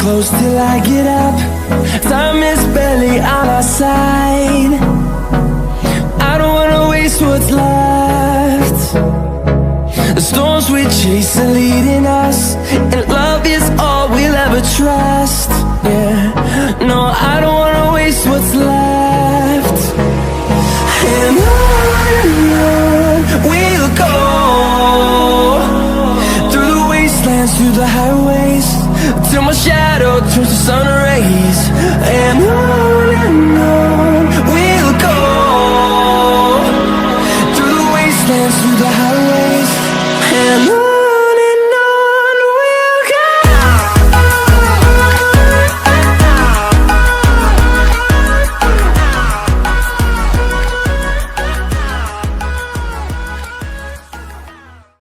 close till I get up. Time is barely on our side. I don't wanna waste what's left. The storms we chase are leading us, and love is all we'll ever trust. Yeah, no, I don't wanna waste what's left. And on we'll go, through the wastelands, through the highways, till my shadow turns to sun rays. And on